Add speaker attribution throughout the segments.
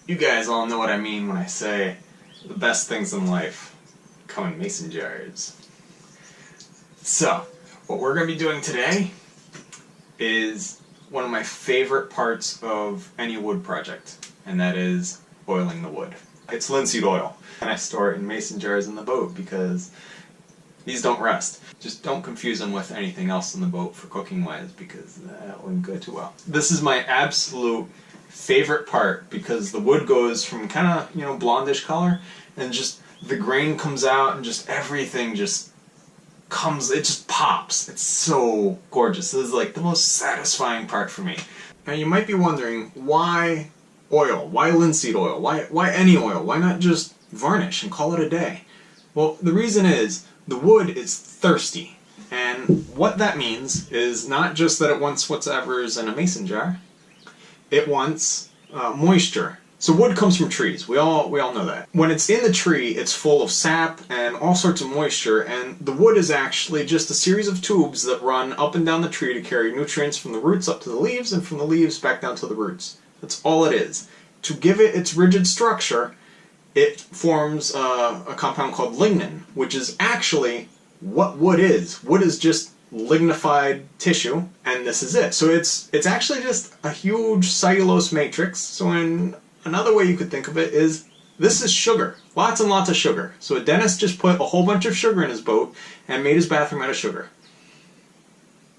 Speaker 1: You guys all know what I mean when I say the best things in life come in mason jars. So, what we're going to be doing today is one of my favorite parts of any wood project, and that is oiling the wood. It's linseed oil, and I store it in mason jars in the boat because these don't rust. Just don't confuse them with anything else in the boat for cooking wise, because that wouldn't go too well. This is my absolute favorite part because the wood goes from kind of, blondish color, and just the grain comes out and just everything just comes, it just pops. It's so gorgeous. This is like the most satisfying part for me. Now you might be wondering, why oil? Why linseed oil? Why any oil? Why not just varnish and call it a day? Well, the reason is the wood is thirsty. And what that means is not just that it wants whatever is in a mason jar, it wants moisture. So wood comes from trees. We all know that. When it's in the tree, it's full of sap and all sorts of moisture, and the wood is actually just a series of tubes that run up and down the tree to carry nutrients from the roots up to the leaves and from the leaves back down to the roots. That's all it is. To give it its rigid structure, it forms a compound called lignin, which is actually what wood is. Wood is just lignified tissue, and this is it. So it's actually just a huge cellulose matrix. So in another way you could think of it is, this is sugar. Lots and lots of sugar. So a dentist just put a whole bunch of sugar in his boat and made his bathroom out of sugar.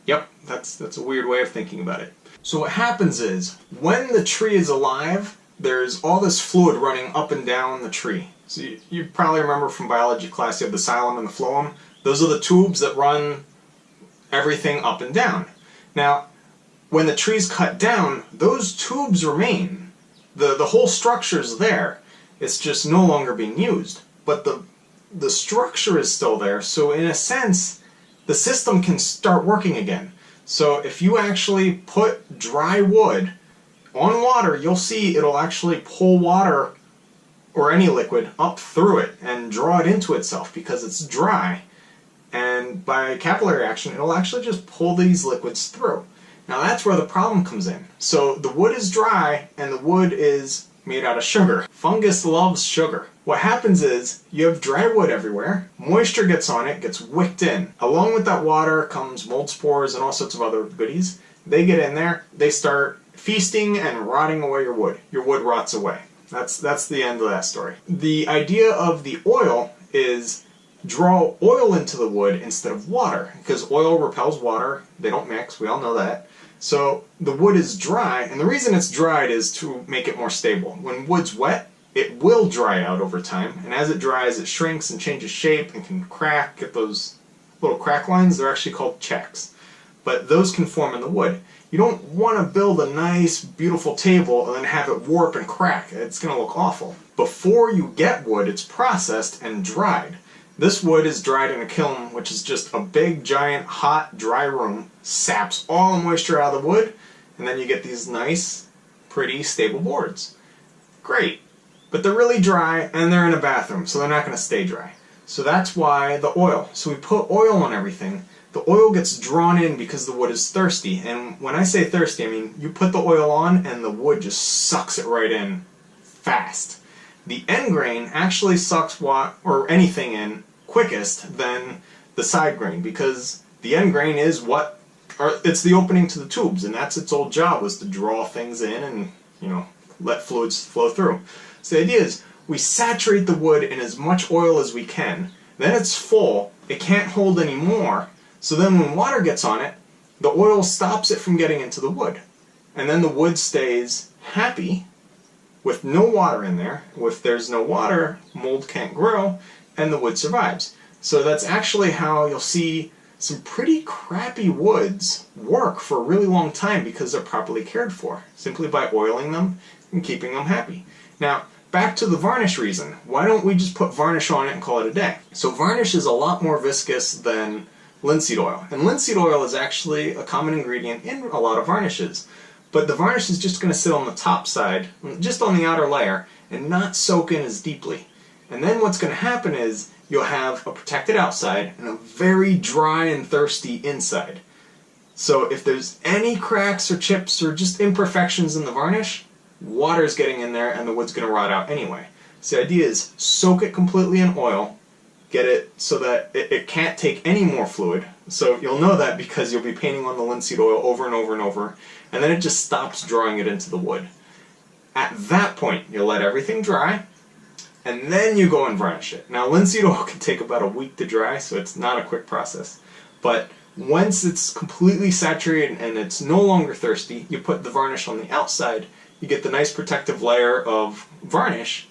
Speaker 1: Yep, that's a weird way of thinking about it. So what happens is, when the tree is alive, there's all this fluid running up and down the tree. So you probably remember from biology class, you have the xylem and the phloem. Those are the tubes that run everything up and down. Now, when the tree's cut down, those tubes remain. The whole structure's there. It's just no longer being used. But the structure is still there, so in a sense, the system can start working again. So if you actually put dry wood on water, you'll see it'll actually pull water or any liquid up through it and draw it into itself because it's dry. And by capillary action, it'll actually just pull these liquids through. Now that's where the problem comes in. So the wood is dry and the wood is made out of sugar. Fungus loves sugar. What happens is, you have dry wood everywhere, moisture gets on it, gets wicked in. Along with that water comes mold spores and all sorts of other goodies. They get in there, they start feasting and rotting away your wood. Your wood rots away. That's the end of that story. The idea of the oil is draw oil into the wood instead of water, because oil repels water. They don't mix, we all know that. So the wood is dry, and the reason it's dried is to make it more stable. When wood's wet, it will dry out over time, and as it dries, it shrinks and changes shape and can crack, get those little crack lines. They're actually called checks. But those can form in the wood. You don't want to build a nice, beautiful table and then have it warp and crack. It's going to look awful. Before you get wood, it's processed and dried. This wood is dried in a kiln, which is just a big, giant, hot, dry room, saps all the moisture out of the wood, and then you get these nice, pretty, stable boards. Great. But they're really dry, and they're in a bathroom, so they're not going to stay dry. So that's why the oil. So we put oil on everything. The oil gets drawn in because the wood is thirsty. And when I say thirsty, I mean you put the oil on, and the wood just sucks it right in fast. The end grain actually sucks anything in quickest than the side grain, because the end grain is it's the opening to the tubes, and that's its old job, was to draw things in and let fluids flow through. So the idea is, we saturate the wood in as much oil as we can, then it's full, it can't hold any more, so then when water gets on it, the oil stops it from getting into the wood, and then the wood stays happy with no water in there. If there's no water, mold can't grow, and the wood survives. So that's actually how you'll see some pretty crappy woods work for a really long time, because they're properly cared for, simply by oiling them and keeping them happy. Now, back to the varnish reason. Why don't we just put varnish on it and call it a day? So varnish is a lot more viscous than linseed oil. And linseed oil is actually a common ingredient in a lot of varnishes. But the varnish is just going to sit on the top side, just on the outer layer, and not soak in as deeply. And then what's going to happen is, you'll have a protected outside and a very dry and thirsty inside. So if there's any cracks or chips or just imperfections in the varnish, water's getting in there and the wood's going to rot out anyway. So the idea is soak it completely in oil, get it so that it can't take any more fluid. So you'll know that because you'll be painting on the linseed oil over and over and over, and then it just stops drawing it into the wood. At that point, you'll let everything dry, and then you go and varnish it. Now, linseed oil can take about a week to dry, so it's not a quick process. But once it's completely saturated and it's no longer thirsty, you put the varnish on the outside. You get the nice protective layer of varnish,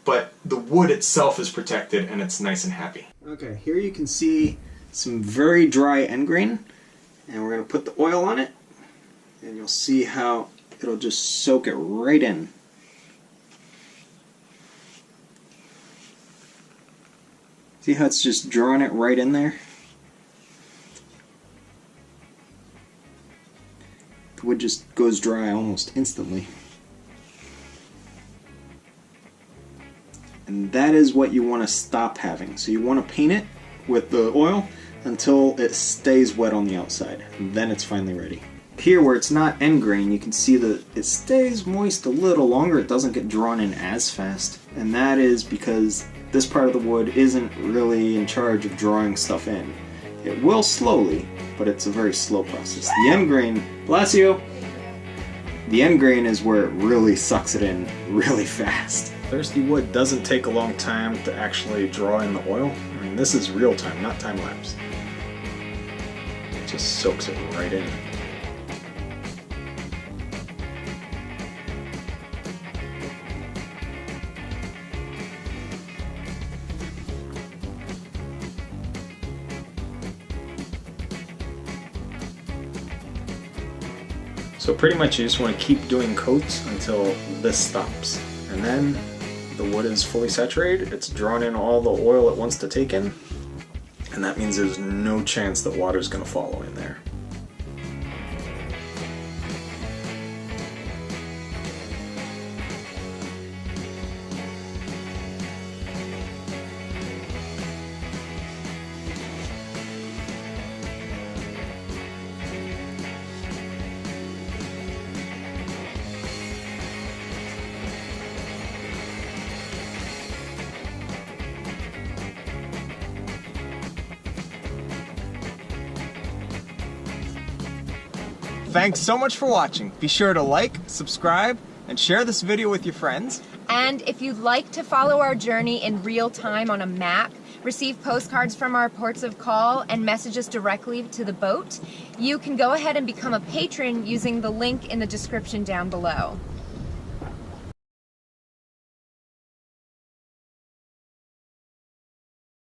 Speaker 1: but the wood itself is protected and it's nice and happy. Okay, here you can see some very dry end grain, and we're going to put the oil on it, and you'll see how it'll just soak it right in. See how it's just drawing it right in there? The wood just goes dry almost instantly. And that is what you want to stop having. So you want to paint it with the oil until it stays wet on the outside. And then it's finally ready. Here where it's not end grain, you can see that it stays moist a little longer. It doesn't get drawn in as fast. And that is because this part of the wood isn't really in charge of drawing stuff in. It will slowly, but it's a very slow process. The end grain, bless you, the end grain is where it really sucks it in really fast. Thirsty wood doesn't take a long time to actually draw in the oil. I mean, this is real time, not time lapse. It just soaks it right in. So pretty much you just want to keep doing coats until this stops. And then the wood is fully saturated, it's drawn in all the oil it wants to take in, and that means there's no chance that water's going to follow in there. Thanks so much for watching. Be sure to like, subscribe, and share this video with your friends.
Speaker 2: And if you'd like to follow our journey in real time on a map, receive postcards from our ports of call, and message us directly to the boat, you can go ahead and become a patron using the link in the description down below.